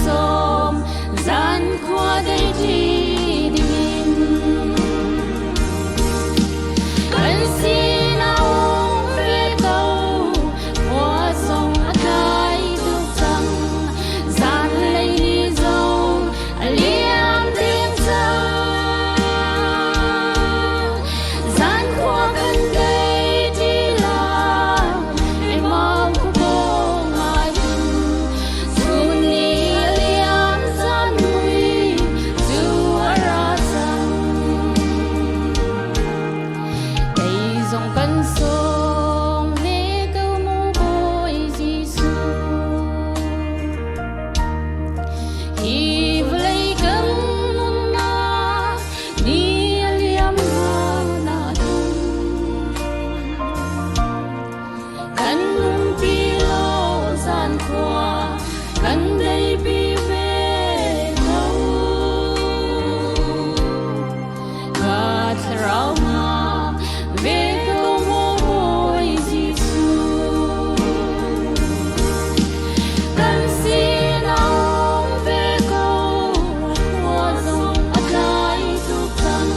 som gian khoa đây đi đình vẫn xin ông về câu hoa sông cái tục trăng gian lấy đi dòng liêm tiếng trăng gian khoa gần đây đi làm em mong cô ngài dù ni liêm gian nguy dù ra trăng cây dòng cân sông về câu mô bôi Giêsu hi vlei cân na ni liêm na tung cân pi lo gian khoa cân đây pi về câu gạt rau na về câu mô bôi Giêsu cân xin ông về câu hoa dòng lại tục trăng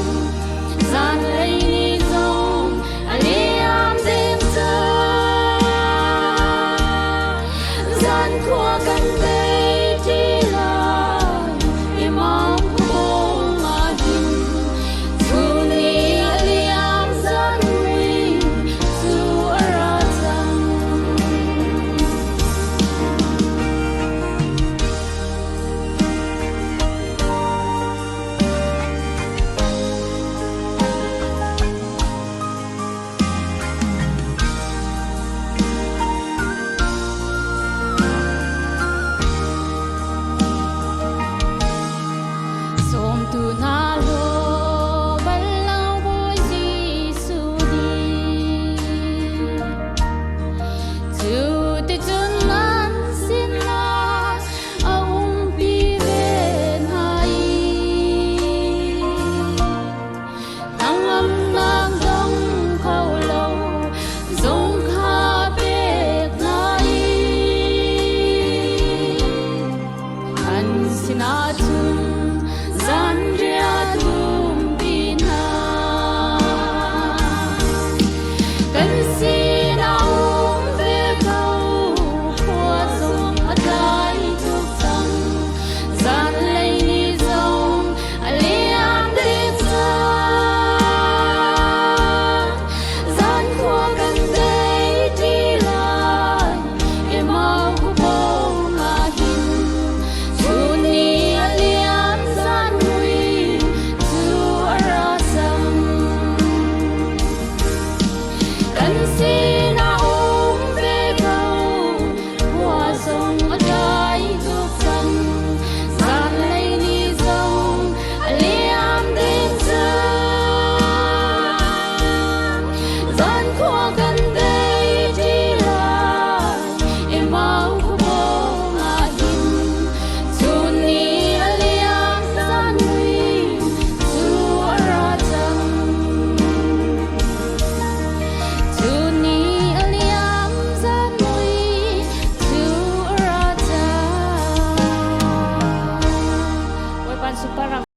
gian lấy ni dòng liêm tiếng trăng gian khoa cân